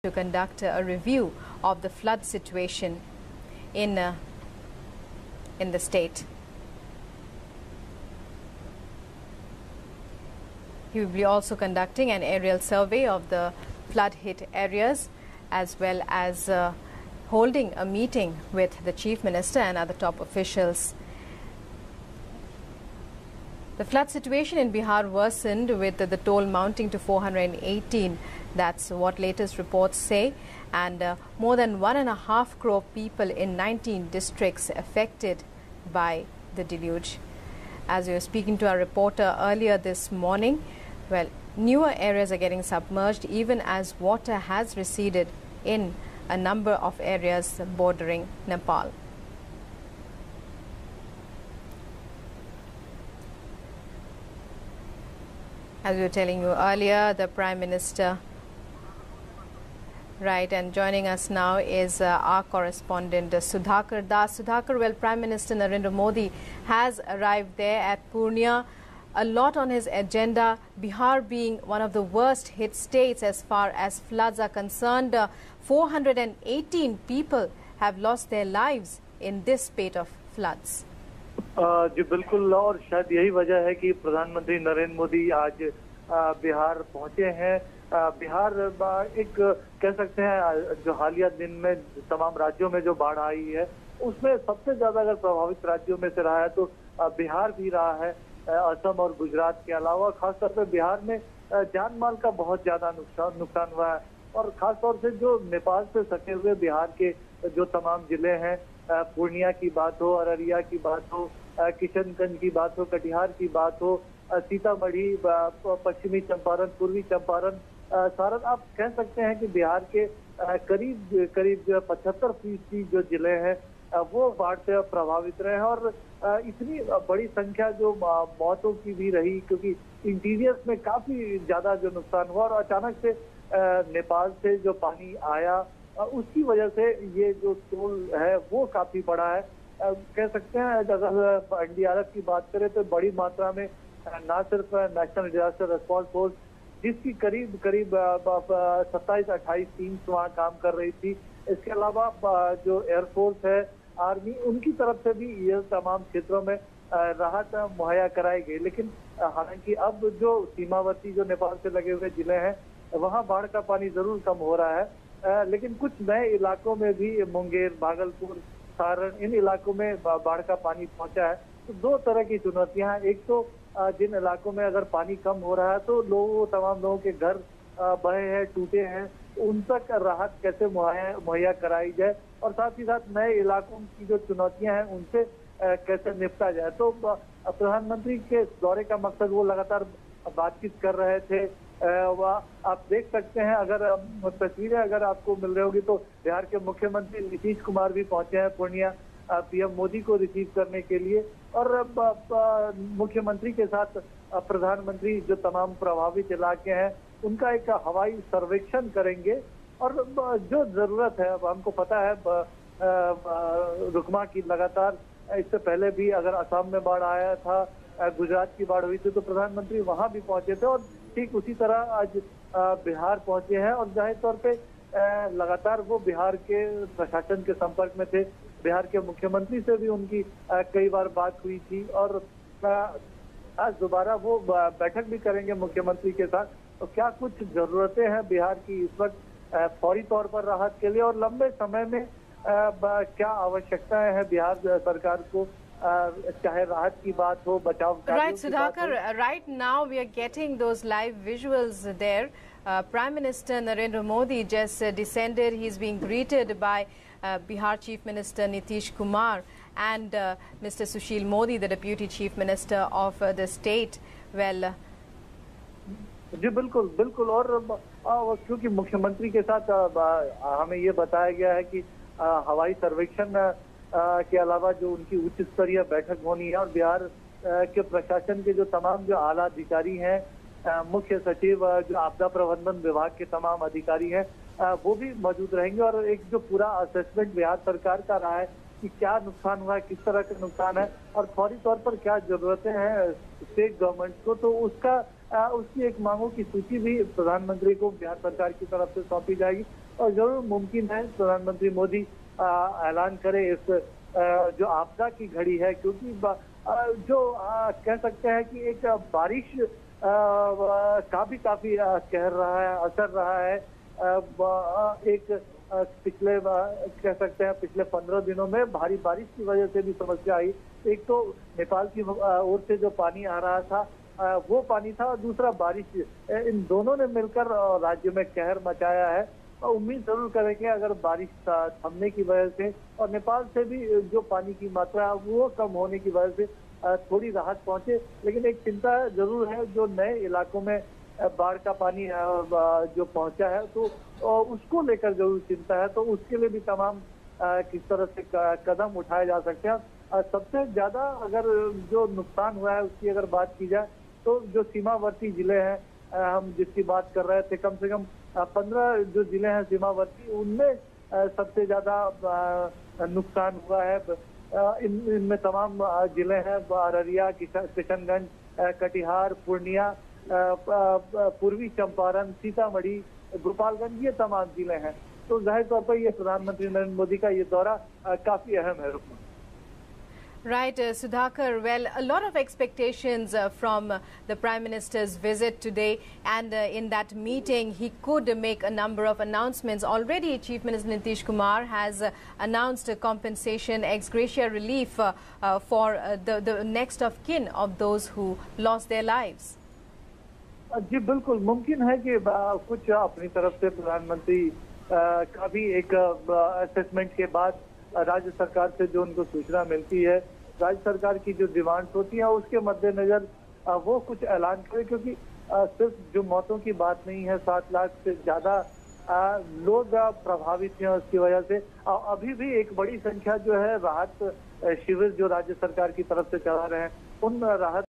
to conduct a review of the flood situation in the state. He will be also conducting an aerial survey of the flood-hit areas, as well as holding a meeting with the Chief Minister and other top officials. The flood situation in Bihar worsened with the toll mounting to 418. That's what latest reports say. And more than 1.5 crore people in 19 districts affected by the deluge. As we were speaking to our reporter earlier this morning, well, newer areas are getting submerged even as water has receded in a number of areas bordering Nepal. As we were telling you earlier, the Prime Minister, right, and joining us now is our correspondent Sudhakar Das. Sudhakar, well, Prime Minister Narendra Modi has arrived there at Purnia. A lot on his agenda, Bihar being one of the worst hit states as far as floods are concerned. 418 people have lost their lives in this spate of floods. जी बिल्कुल, और शायद यही वजह है कि प्रधानमंत्री नरेंद्र मोदी आज बिहार पहुंचे हैं। बिहार एक कह सकते हैं जो हालिया दिन में तमाम राज्यों में जो बाढ़ आई है उसमें सबसे ज्यादा अगर प्रभावित राज्यों में से रहा है तो बिहार भी रहा है, असम और गुजरात के अलावा। खासतौर पर बिहार में जान माल का बहुत ज्यादा नुकसान हुआ है, और खासतौर से जो नेपाल से सटे हुए बिहार के जो तमाम जिले हैं, पूर्णिया की बात हो, अररिया की बात हो, किशनगंज की बात हो, कटिहार की बात हो, सीतामढ़ी, पश्चिमी चंपारण, पूर्वी चंपारण, सारण, आप कह सकते हैं कि बिहार के करीब 75% जो जिले हैं वो बाढ़ से प्रभावित रहे हैं। और इतनी बड़ी संख्या जो मौतों की भी रही, क्योंकि इंटीरियर्स में काफी ज्यादा जो नुकसान हुआ, और अचानक से नेपाल से जो पानी आया उसकी वजह से ये जो टोल है वो काफी बड़ा है। कह सकते हैं अगर एनडीआरएफ की बात करें तो बड़ी मात्रा में ना सिर्फ नेशनल डिजास्टर रिस्पॉन्स फोर्स, जिसकी करीब 27-28 टीम्स वहाँ काम कर रही थी, इसके अलावा जो एयरफोर्स है, आर्मी, उनकी तरफ से भी ये तमाम क्षेत्रों में राहत मुहैया कराई गई। लेकिन हालांकि अब जो सीमावर्ती जो नेपाल से लगे हुए जिले हैं वहाँ बाढ़ का पानी जरूर कम हो रहा है, लेकिन कुछ नए इलाकों में भी, मुंगेर, भागलपुर, सारण, इन इलाकों में बाढ़ का पानी पहुंचा है। तो दो तरह की चुनौतियां हैं। एक तो जिन इलाकों में अगर पानी कम हो रहा है तो तमाम लोगों के घर बहे हैं, टूटे हैं, उन तक राहत कैसे मुहैया कराई जाए, और साथ ही साथ नए इलाकों की जो चुनौतियां हैं उनसे कैसे निपटा जाए। तो प्रधानमंत्री के दौरे का मकसद वो लगातार बातचीत कर रहे थे। आप देख सकते हैं, अगर तस्वीरें अगर आपको मिल रही होगी तो बिहार के मुख्यमंत्री नीतीश कुमार भी पहुंचे हैं पूर्णिया पीएम मोदी को रिसीव करने के लिए, और मुख्यमंत्री के साथ प्रधानमंत्री जो तमाम प्रभावित इलाके हैं उनका एक हवाई सर्वेक्षण करेंगे। और जो जरूरत है, अब हमको पता है रुकमा की लगातार, इससे पहले भी अगर असम में बाढ़ आया था, गुजरात की बाढ़ हुई थी तो प्रधानमंत्री वहां भी पहुंचे थे, और ठीक उसी तरह आज बिहार पहुंचे हैं। और जाहिर तौर पे लगातार वो बिहार के प्रशासन के संपर्क में थे। बिहार के मुख्यमंत्री से भी उनकी कई बार बात हुई थी, और आज दोबारा वो बैठक भी करेंगे मुख्यमंत्री के साथ। तो क्या कुछ जरूरतें हैं बिहार की इस वक्त फौरी तौर पर राहत के लिए, और लंबे समय में क्या आवश्यकताएं हैं बिहार सरकार को, चाहे राहत की बात हो, बचाव कार्यों की बात हो। Right, Sudhakar, right now we are getting those live visuals there. Prime Minister Narendra Modi just descended. He's being greeted by Bihar Chief Minister Nitish Kumar and Mr. Sushil Modi, the Deputy Chief Minister of the state. Well, जी बिल्कुल बिल्कुल, और क्योंकि मुख्यमंत्री के साथ हमें ये बताया गया है कि हवाई सर्वेक्षण के अलावा जो उनकी उच्च स्तरीय बैठक होनी है, और बिहार के प्रशासन के जो तमाम जो आला अधिकारी हैं, मुख्य सचिव, जो आपदा प्रबंधन विभाग के तमाम अधिकारी हैं, वो भी मौजूद रहेंगे। और एक जो पूरा असेसमेंट बिहार सरकार का रहा है कि क्या नुकसान हुआ है, किस तरह का नुकसान है, और फौरी तौर पर क्या जरूरतें हैं स्टेट गवर्नमेंट को, तो उसकी एक मांगों की सूची भी प्रधानमंत्री को बिहार सरकार की तरफ से सौंपी जाएगी। और जरूर मुमकिन है प्रधानमंत्री मोदी ऐलान करे इस जो आपदा की घड़ी है, क्योंकि जो कह सकते हैं कि एक बारिश का भी काफी कहर रहा है, असर रहा है। एक पिछले कह सकते हैं पिछले 15 दिनों में भारी बारिश की वजह से भी समस्या आई। एक तो नेपाल की ओर से जो पानी आ रहा था वो पानी था, और दूसरा बारिश, इन दोनों ने मिलकर राज्य में कहर मचाया है। और उम्मीद जरूर करेंगे अगर बारिश थमने की वजह से और नेपाल से भी जो पानी की मात्रा है वो कम होने की वजह से थोड़ी राहत पहुंचे। लेकिन एक चिंता जरूर है, जो नए इलाकों में बाढ़ का पानी जो पहुंचा है तो उसको लेकर जरूर चिंता है। तो उसके लिए भी तमाम किस तरह से कदम उठाए जा सकते हैं। सबसे ज्यादा अगर जो नुकसान हुआ है उसकी अगर बात की जाए तो जो सीमावर्ती जिले हैं, हम जिसकी बात कर रहे थे, कम से कम 15 जो जिले हैं सीमावर्ती, उनमें सबसे ज्यादा नुकसान हुआ है। इनमें तमाम जिले हैं, अररिया, किशनगंज, कटिहार, पूर्णिया, पूर्वी चंपारण, सीतामढ़ी, गोपालगंज, ये तमाम जिले हैं। तो जाहिर तौर पर ये प्रधानमंत्री नरेंद्र मोदी का ये दौरा काफी अहम है। Right, Sudhakar. Well, a lot of expectations from the Prime Minister's visit today, and in that meeting he could make a number of announcements. Already Chief Minister Nitish Kumar has announced a compensation ex gratia relief for the next of kin of those who lost their lives. जी बिल्कुल, मुमकिन है कि कुछ अपनी तरफ से प्रधानमंत्री का भी एक असेसमेंट के बाद राज्य सरकार से जो उनको सूचना मिलती है, राज्य सरकार की जो डिमांड्स होती है उसके मद्देनजर वो कुछ ऐलान करे। क्योंकि सिर्फ जो मौतों की बात नहीं है, 7 लाख से ज्यादा लोग प्रभावित हैं उसकी वजह से। अभी भी एक बड़ी संख्या जो है राहत शिविर जो राज्य सरकार की तरफ से चला रहे हैं, उन राहत